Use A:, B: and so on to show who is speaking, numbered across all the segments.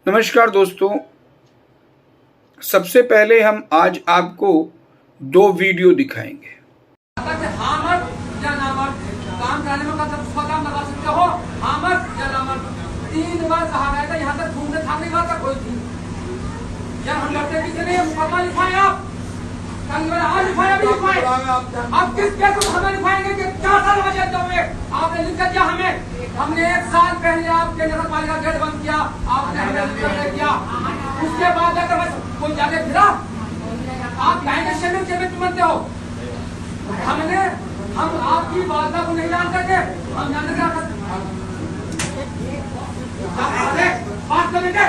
A: नमस्कार दोस्तों, सबसे पहले हम आज आपको दो वीडियो दिखाएंगे।
B: हाँ मत या ना मत, काम कराने में कब काम लगा सकते हो? हाँ मत या ना मत। 3 बार कहा गया था, यहाँ तक घूमने थाकने की बात का कोई थी या हम लड़ते पीछे नहीं। मुकदमा लिखाए आप, कल आज लिखाए, अभी लिखाए। अब किस केस में हमें लिखाएंगे कि 4 साल वजह दोगे? आपने लिख कर दिया हमें। हमने 1 साल पहले आपके नगर पालिका गेट बंद किया, आपने हमें लिख कर किया। उसके बाद अगर कोई जाके फिरा, आप कहेंगे शेमित बनते हो। हम आपकी वार्ता को नहीं जानते थे, हम जानते थे बात कर लेते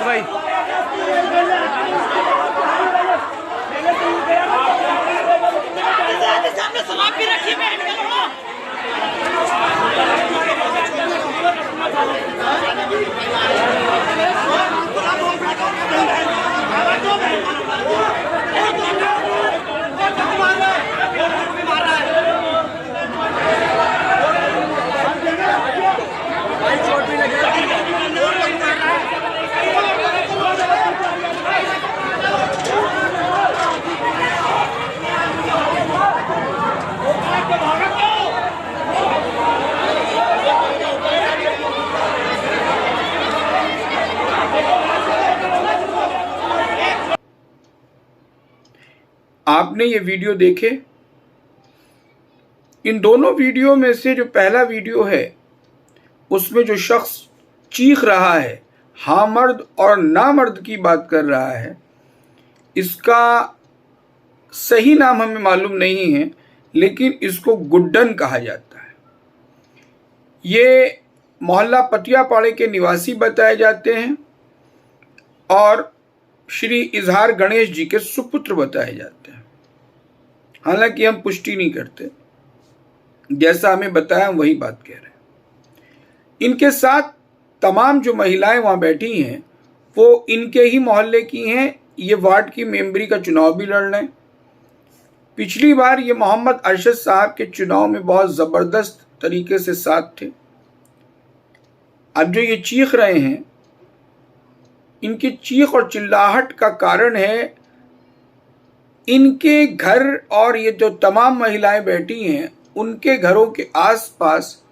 B: भाई। सामने शराब भी रखी है।
A: आपने ये वीडियो देखे। इन दोनों वीडियो में से जो पहला वीडियो है उसमें जो शख्स चीख रहा है, हाँ मर्द और ना मर्द की बात कर रहा है, इसका सही नाम हमें मालूम नहीं है, लेकिन इसको गुड्डन कहा जाता है। ये मोहल्ला पटियापाड़े के निवासी बताए जाते हैं और श्री इजहार गणेश जी के सुपुत्र बताए जाते हैं। हालांकि हम पुष्टि नहीं करते, जैसा हमें बताया हम वही बात कह रहे हैं। इनके साथ तमाम जो महिलाएं वहां बैठी हैं वो इनके ही मोहल्ले की हैं। ये वार्ड की मेंबरी का चुनाव भी लड़ रहे हैं। पिछली बार ये मोहम्मद अरशद साहब के चुनाव में बहुत ज़बरदस्त तरीके से साथ थे। अब जो ये चीख रहे हैं, इनकी चीख और चिल्लाहट का कारण है इनके घर और ये जो तमाम महिलाएं बैठी हैं उनके घरों के आसपास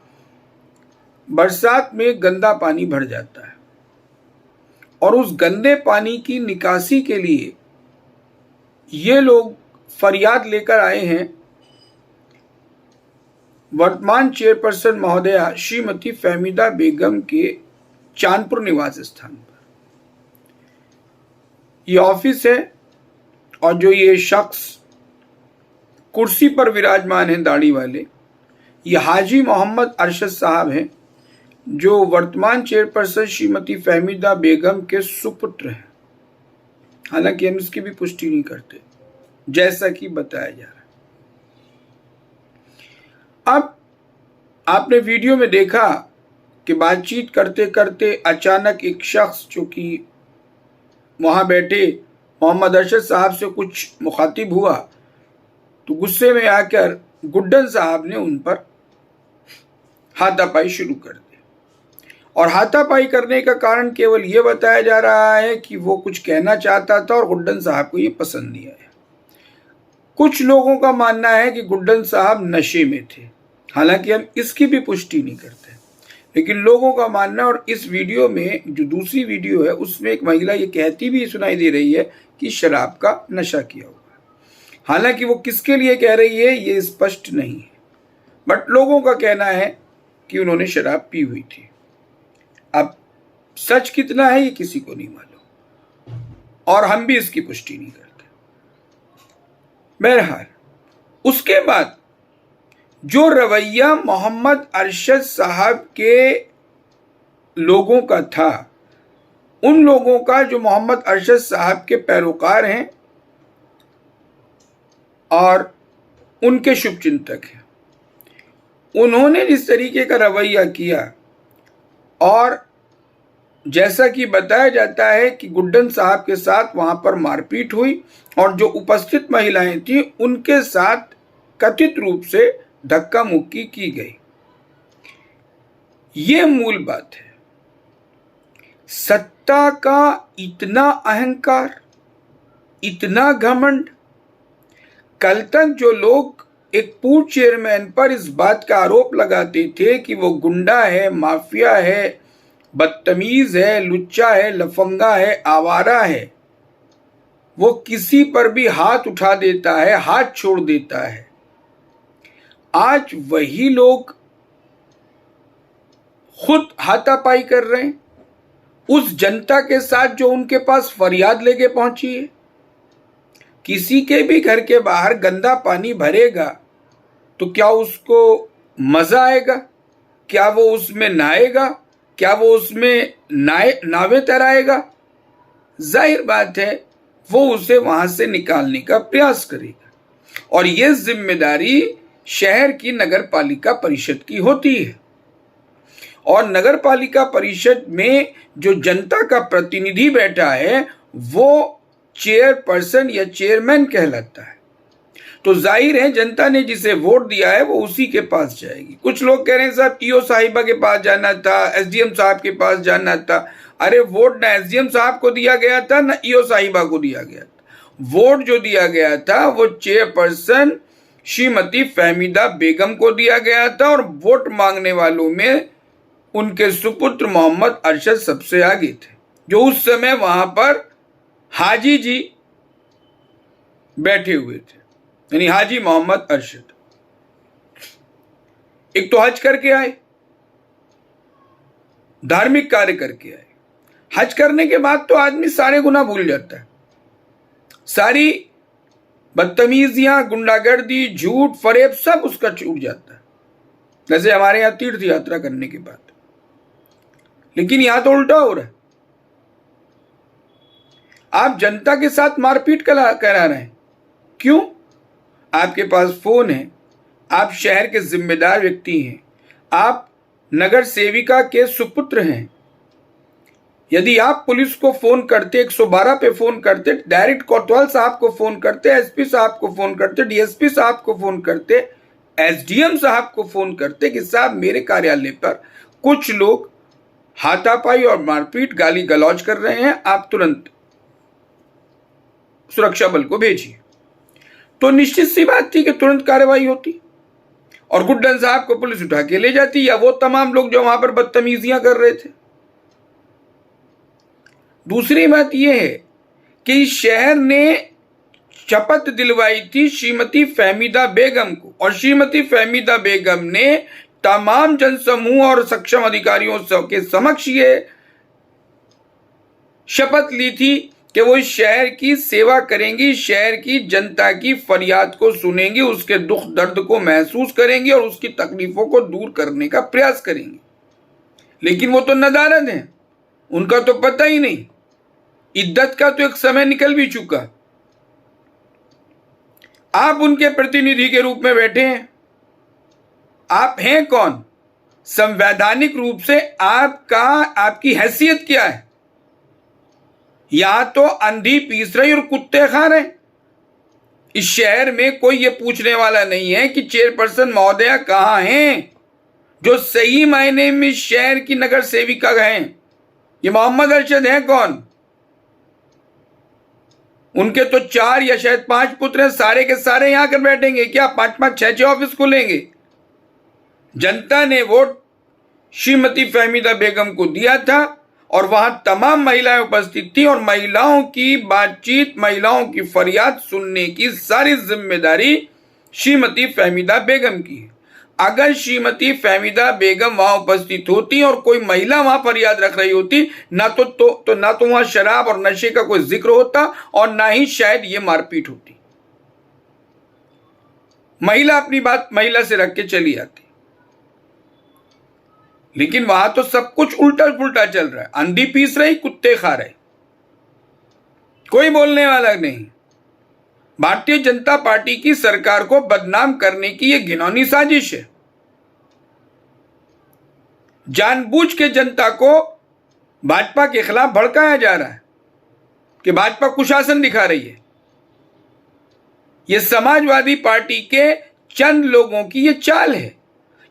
A: बरसात में गंदा पानी भर जाता है और उस गंदे पानी की निकासी के लिए ये लोग फरियाद लेकर आए हैं वर्तमान चेयरपर्सन महोदया श्रीमती फहमीदा बेगम के चांदपुर निवास स्थान पर। ये ऑफिस है और जो ये शख्स कुर्सी पर विराजमान हैं दाढ़ी वाले, ये हाजी मोहम्मद अरशद साहब हैं जो वर्तमान चेयरपर्सन श्रीमती फहमीदा बेगम के सुपुत्र हैं। हालांकि हम इसकी भी पुष्टि नहीं करते जैसा कि बताया जा रहा है। अब आपने वीडियो में देखा कि बातचीत करते करते अचानक एक शख्स जो कि वहां बैठे मोहम्मद अरशद साहब से कुछ मुखातिब हुआ तो गुस्से में आकर गुड्डन साहब ने उन पर हाथापाई शुरू कर दी और हाथापाई करने का कारण केवल ये बताया जा रहा है कि वो कुछ कहना चाहता था और गुड्डन साहब को ये पसंद नहीं आया। कुछ लोगों का मानना है कि गुड्डन साहब नशे में थे, हालांकि हम इसकी भी पुष्टि नहीं करते, लेकिन लोगों का मानना। और इस वीडियो में जो दूसरी वीडियो है उसमें एक महिला ये कहती भी सुनाई दे रही है कि शराब का नशा किया हुआ है। हालांकि वो किसके लिए कह रही है ये स्पष्ट नहीं है, बट लोगों का कहना है कि उन्होंने शराब पी हुई थी। अब सच कितना है ये किसी को नहीं मालूम और हम भी इसकी पुष्टि नहीं करते। बहरहाल उसके बाद जो रवैया मोहम्मद अरशद साहब के लोगों का था, उन लोगों का जो मोहम्मद अरशद साहब के पैरोकार हैं और उनके शुभचिंतक हैं, उन्होंने जिस तरीके का रवैया किया और जैसा कि बताया जाता है कि गुड्डन साहब के साथ वहां पर मारपीट हुई और जो उपस्थित महिलाएं थी उनके साथ कथित रूप से धक्का मुक्की की गई। ये मूल बात है। सत्ता का इतना अहंकार, इतना घमंड। कल तक जो लोग एक पूर्व चेयरमैन पर इस बात का आरोप लगाते थे कि वो गुंडा है, माफिया है, बदतमीज है, लुच्चा है, लफंगा है, आवारा है, वो किसी पर भी हाथ उठा देता है, हाथ छोड़ देता है। आज वही लोग खुद हाथापाई कर रहे हैं उस जनता के साथ जो उनके पास फरियाद लेके पहुंची है। किसी के भी घर के बाहर गंदा पानी भरेगा तो क्या उसको मजा आएगा? क्या वो उसमें नहाएगा? क्या वो उसमें नावे तैराएगा? जाहिर बात है वो उसे वहां से निकालने का प्रयास करेगा और ये जिम्मेदारी शहर की नगर पालिका परिषद की होती है और नगर पालिका परिषद में जो जनता का प्रतिनिधि बैठा है वो चेयरपर्सन या चेयरमैन कहलाता है। तो जाहिर है जनता ने जिसे वोट दिया है वो उसी के पास जाएगी। कुछ लोग कह रहे हैं साहब ईओ साहिबा के पास जाना था, एसडीएम साहब के पास जाना था। अरे वोट ना एसडीएम साहब को दिया गया था ना ईओ साहिबा को दिया गया था। वोट जो दिया गया था वो चेयरपर्सन श्रीमती फहमीदा बेगम को दिया गया था और वोट मांगने वालों में उनके सुपुत्र मोहम्मद अरशद सबसे आगे थे, जो उस समय वहां पर हाजी जी बैठे हुए थे, यानी हाजी मोहम्मद अरशद। एक तो हज करके आए, धार्मिक कार्य करके आए। हज करने के बाद तो आदमी सारे गुनाह भूल जाता है, सारी बदतमीजियां, गुंडागर्दी, झूठ, फरेब सब उसका छूट जाता है, जैसे हमारे यहां तीर्थ यात्रा करने के बाद। लेकिन यहां तो उल्टा हो रहा है। आप जनता के साथ मारपीट करा रहे हैं। क्यों? आपके पास फोन है, आप शहर के जिम्मेदार व्यक्ति हैं, आप नगर सेविका के सुपुत्र हैं। यदि आप पुलिस को फोन करते, 112 पे फोन करते, डायरेक्ट कोतवाल साहब को फोन करते, एसपी साहब को फोन करते, डीएसपी साहब को फोन करते, एसडीएम साहब को फोन करते कि साहब मेरे कार्यालय पर कुछ लोग हाथापाई और मारपीट, गाली गलौज कर रहे हैं, आप तुरंत सुरक्षा बल को भेजिए। तो निश्चित सी बात थी कि तुरंत कार्रवाई होती और गुड्डन साहब को पुलिस उठा के ले जाती, या वो तमाम लोग जो वहां पर बदतमीजियां कर रहे थे। दूसरी बात यह है कि शहर ने शपथ दिलवाई थी श्रीमती फहमीदा बेगम को, और श्रीमती फहमीदा बेगम ने तमाम जनसमूह और सक्षम अधिकारियों के समक्ष ये शपथ ली थी कि वो इस शहर की सेवा करेंगी, शहर की जनता की फरियाद को सुनेंगी, उसके दुख दर्द को महसूस करेंगी और उसकी तकलीफों को दूर करने का प्रयास करेंगी। लेकिन वो तो नदारद हैं, उनका तो पता ही नहीं, इद्दत का तो एक समय निकल भी चुका। आप उनके प्रतिनिधि के रूप में बैठे हैं। आप हैं कौन? संवैधानिक रूप से आपकी हैसियत क्या है? या तो अंधी पीस रही और कुत्ते खा रहे। इस शहर में कोई ये पूछने वाला नहीं है कि चेयरपर्सन महोदया कहाँ हैं, जो सही मायने में इस शहर की नगर सेविका हैं। ये मोहम्मद अरशद हैं कौन? उनके तो 4 या शायद 5 पुत्र हैं, सारे के सारे यहां आकर बैठेंगे क्या? 5-5 6-6 ऑफिस खुलेंगे। जनता ने वोट श्रीमती फहमीदा बेगम को दिया था और वहां तमाम महिलाएं उपस्थित थी और महिलाओं की बातचीत, महिलाओं की फरियाद सुनने की सारी जिम्मेदारी श्रीमती फहमीदा बेगम की है। अगर श्रीमती फहमीदा बेगम वहां उपस्थित होती और कोई महिला वहां फरियाद रख रही होती, ना तो वहां शराब और नशे का कोई जिक्र होता और ना ही शायद ये मारपीट होती। महिला अपनी बात महिला से रख के चली आती। लेकिन वहां तो सब कुछ उल्टा पुल्टा चल रहा है, अंधी पीस रही, कुत्ते खा रहे, कोई बोलने वाला नहीं। भारतीय जनता पार्टी की सरकार को बदनाम करने की यह घिनौनी साजिश है। जानबूझ के जनता को भाजपा के खिलाफ भड़काया जा रहा है कि भाजपा कुशासन दिखा रही है। यह समाजवादी पार्टी के चंद लोगों की यह चाल है।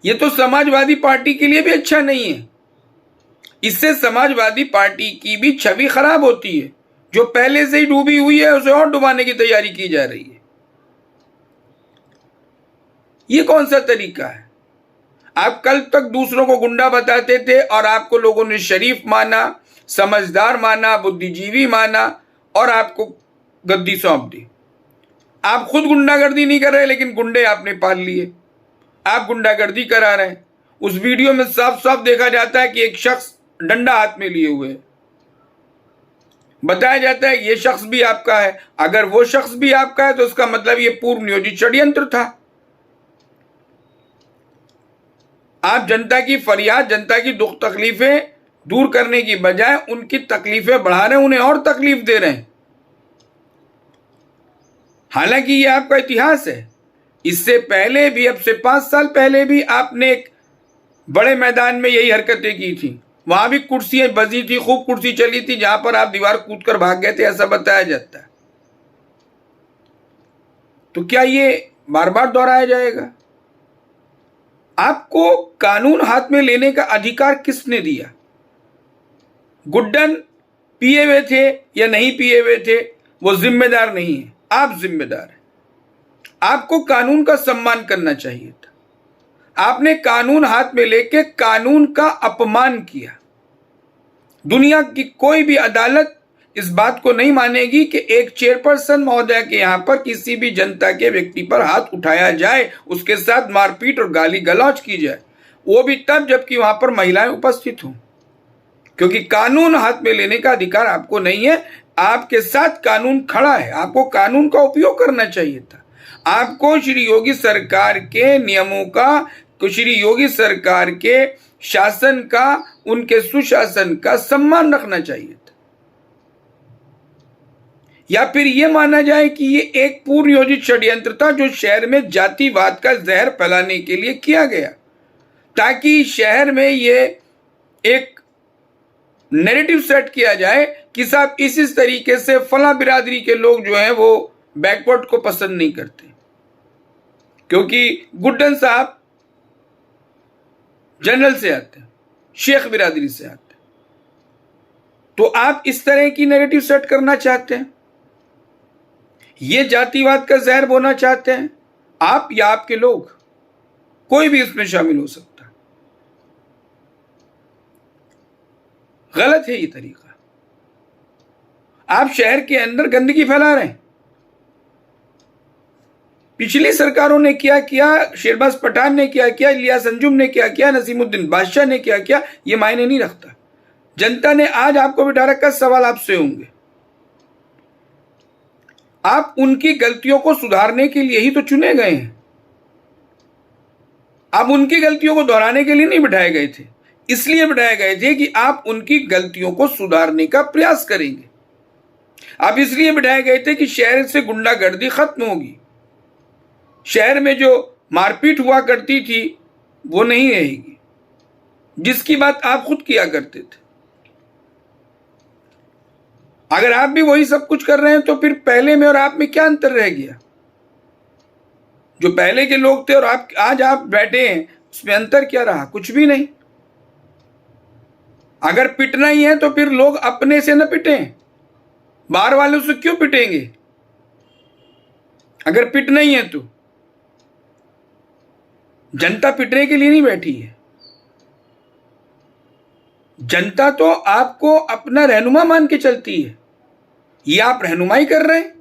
A: यह तो समाजवादी पार्टी के लिए भी अच्छा नहीं है। इससे समाजवादी पार्टी की भी छवि खराब होती है। जो पहले से ही डूबी हुई है उसे और डुबाने की तैयारी की जा रही है। यह कौन सा तरीका है? आप कल तक दूसरों को गुंडा बताते थे और आपको लोगों ने शरीफ माना, समझदार माना, बुद्धिजीवी माना और आपको गद्दी सौंप दी। आप खुद गुंडागर्दी नहीं कर रहे, लेकिन गुंडे आपने पाल लिए, आप गुंडागर्दी करा रहे हैं। उस वीडियो में साफ साफ देखा जाता है कि एक शख्स डंडा हाथ में लिए हुए, बताया जाता है ये शख्स भी आपका है। अगर वो शख्स भी आपका है तो उसका मतलब ये पूर्व नियोजित षड्यंत्र था। आप जनता की फरियाद, जनता की दुख तकलीफें दूर करने की बजाय उनकी तकलीफें बढ़ा रहे हैं, उन्हें और तकलीफ दे रहे हैं। हालांकि ये आपका इतिहास है। इससे पहले भी, अब से 5 साल पहले भी आपने एक बड़े मैदान में यही हरकतें की थी। वहां भी कुर्सियां बजी थी, खूब कुर्सी चली थी, जहां पर आप दीवार कूदकर भाग गए थे, ऐसा बताया जाता है। तो क्या ये बार बार दोहराया जाएगा? आपको कानून हाथ में लेने का अधिकार किसने दिया? गुड्डन पिए हुए थे या नहीं पिए हुए थे, वो जिम्मेदार नहीं है, आप जिम्मेदार हैं। आपको कानून का सम्मान करना चाहिए था। आपने कानून हाथ में लेके कानून का अपमान किया। दुनिया की कोई भी अदालत इस बात को नहीं मानेगी कि एक चेयरपर्सन महोदय के यहां पर किसी भी जनता के व्यक्ति पर हाथ उठाया जाए, उसके साथ मारपीट और गाली गलौज की जाए, वो भी तब जबकि वहां पर महिलाएं उपस्थित हों। क्योंकि कानून हाथ में लेने का अधिकार आपको नहीं है। आपके साथ कानून खड़ा है, आपको कानून का उपयोग करना चाहिए था। आपको श्री योगी सरकार के नियमों का, श्री योगी सरकार के शासन का, उनके सुशासन का सम्मान रखना चाहिए था। या फिर यह माना जाए कि यह एक पूर्व नियोजित षड्यंत्र था जो शहर में जातिवाद का जहर फैलाने के लिए किया गया, ताकि शहर में यह एक नैरेटिव सेट किया जाए कि साहब इस तरीके से फला बिरादरी के लोग जो हैं वो बैकवर्ड को पसंद नहीं करते, क्योंकि गुड्डन साहब जनरल से आते हैं, शेख बिरादरी से आते हैं। तो आप इस तरह की नैरेटिव सेट करना चाहते हैं, ये जातिवाद का जहर बोना चाहते हैं आप या आपके लोग, कोई भी इसमें शामिल हो सकता है। गलत है ये तरीका। आप शहर के अंदर गंदगी फैला रहे हैं। पिछली सरकारों ने क्या किया, शेरबाज पठान ने क्या किया, इलियास अंजुम ने क्या किया, नसीमुद्दीन बादशाह ने क्या किया, ये मायने नहीं रखता। जनता ने आज आपको बिठा रखा, सवाल आपसे होंगे। आप उनकी गलतियों को सुधारने के लिए ही तो चुने गए हैं। आप उनकी गलतियों को दोहराने के लिए नहीं बिठाए गए थे, इसलिए बिठाए गए थे कि आप उनकी गलतियों को सुधारने का प्रयास करेंगे। आप इसलिए बिठाए गए थे कि शहर से गुंडागर्दी खत्म होगी, शहर में जो मारपीट हुआ करती थी वो नहीं रहेगी, जिसकी बात आप खुद किया करते थे। अगर आप भी वही सब कुछ कर रहे हैं तो फिर पहले में और आप में क्या अंतर रह गया? जो पहले के लोग थे और आप आज आप बैठे हैं, उसमें अंतर क्या रहा? कुछ भी नहीं। अगर पिटना ही है तो फिर लोग अपने से न पिटें, बाहर वालों से क्यों पिटेंगे? अगर पिटना ही है तो जनता पिटने के लिए नहीं बैठी है। जनता तो आपको अपना रहनुमा मान के चलती है। ये आप रहनुमाई कर रहे हैं।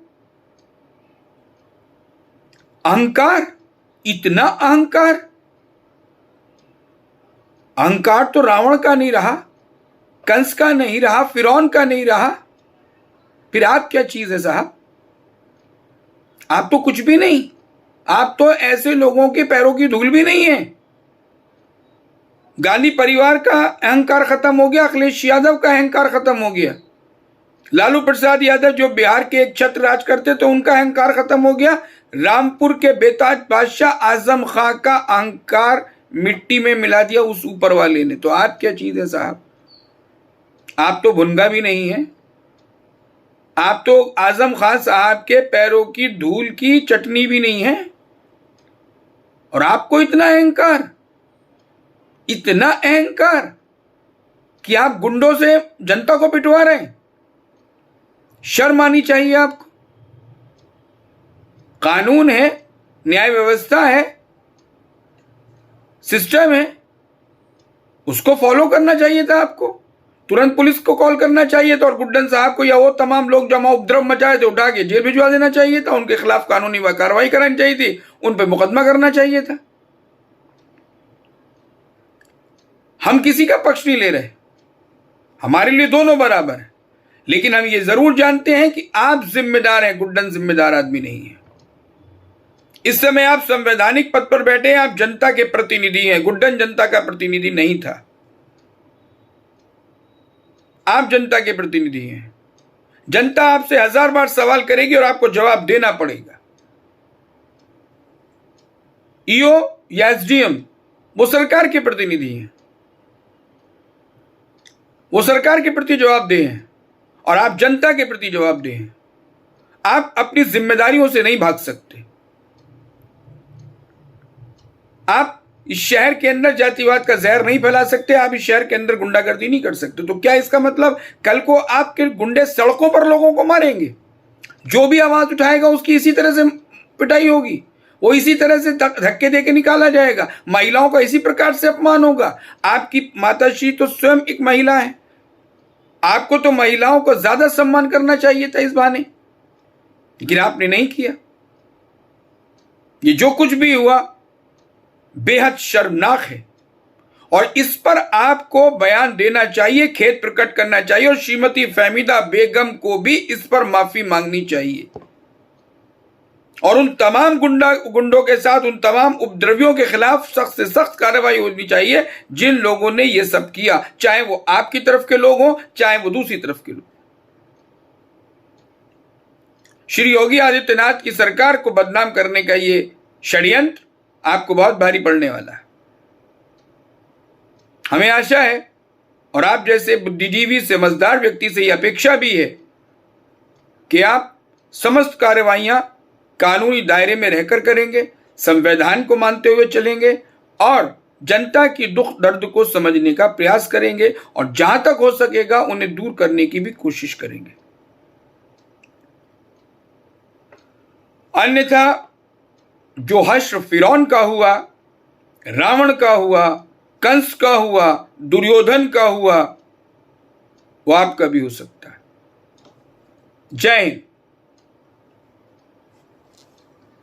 A: अहंकार, इतना अहंकार। अहंकार तो रावण का नहीं रहा, कंस का नहीं रहा, फिरौन का नहीं रहा, फिर आप क्या चीज है साहब? आप तो कुछ भी नहीं। आप तो ऐसे लोगों के पैरों की धूल भी नहीं है। गांधी परिवार का अहंकार खत्म हो गया, अखिलेश यादव का अहंकार खत्म हो गया, लालू प्रसाद यादव जो बिहार के एक छत्र राज करते थे उनका अहंकार खत्म हो गया, रामपुर के बेताज बादशाह आजम खां का अहंकार मिट्टी में मिला दिया उस ऊपर वाले ने। तो आप क्या चीज है साहब? आप तो भुनगा भी नहीं है। आप तो आजम खान साहब के पैरों की धूल की चटनी भी नहीं है। और आपको इतना अहंकार, इतना अहंकार कि आप गुंडों से जनता को पिटवा रहे हैं। शर्म आनी चाहिए आपको। कानून है, न्याय व्यवस्था है, सिस्टम है, उसको फॉलो करना चाहिए था आपको। तुरंत पुलिस को कॉल करना चाहिए था और गुड्डन साहब को या वो तमाम लोग जो उपद्रव मचाए थे उठा के जेल भिजवा देना चाहिए था। उनके खिलाफ कानूनी कार्रवाई करानी चाहिए थी, उन पर मुकदमा करना चाहिए था। हम किसी का पक्ष नहीं ले रहे, हमारे लिए दोनों बराबर है, लेकिन हम ये जरूर जानते हैं कि आप जिम्मेदार हैं, गुड्डन जिम्मेदार आदमी नहीं है। इस समय आप संवैधानिक पद पर बैठे हैं, आप जनता के प्रतिनिधि हैं। गुड्डन जनता का प्रतिनिधि नहीं था, आप जनता के प्रतिनिधि हैं। जनता आपसे 1000 बार सवाल करेगी और आपको जवाब देना पड़ेगा। ईओ या एसडीएम वो सरकार के प्रतिनिधि हैं, वो सरकार के प्रति जवाबदेह हैं और आप जनता के प्रति जवाबदेह हैं। आप अपनी जिम्मेदारियों से नहीं भाग सकते। आप इस शहर के अंदर जातिवाद का जहर नहीं फैला सकते, आप इस शहर के अंदर गुंडागर्दी नहीं कर सकते। तो क्या इसका मतलब कल को आपके गुंडे सड़कों पर लोगों को मारेंगे? जो भी आवाज उठाएगा उसकी इसी तरह से पिटाई होगी, वो इसी तरह से धक्के देके निकाला जाएगा, महिलाओं का इसी प्रकार से अपमान होगा। आपकी माताश्री तो स्वयं एक महिला है, आपको तो महिलाओं को ज्यादा सम्मान करना चाहिए था इस बहाने, लेकिन आपने नहीं किया। ये जो कुछ भी हुआ बेहद शर्मनाक है और इस पर आपको बयान देना चाहिए, खेद प्रकट करना चाहिए और श्रीमती फहमीदा बेगम को भी इस पर माफी मांगनी चाहिए और उन तमाम गुंडों के साथ उन तमाम उपद्रवियों के खिलाफ सख्त से सख्त कार्रवाई होनी चाहिए जिन लोगों ने यह सब किया, चाहे वो आपकी तरफ के लोग हों चाहे वो दूसरी तरफ के लोग। श्री योगी आदित्यनाथ की सरकार को बदनाम करने का ये षड्यंत्र आपको बहुत भारी पड़ने वाला है। हमें आशा है और आप जैसे बुद्धिजीवी समझदार व्यक्ति से यह अपेक्षा भी है कि आप समस्त कार्रवाइयां कानूनी दायरे में रहकर करेंगे, संविधान को मानते हुए चलेंगे और जनता की दुख दर्द को समझने का प्रयास करेंगे और जहां तक हो सकेगा उन्हें दूर करने की भी कोशिश करेंगे। अन्यथा जो हश्र फिरौन का हुआ, रावण का हुआ, कंस का हुआ, दुर्योधन का हुआ, वो आपका भी हो सकता है। जय हिंद।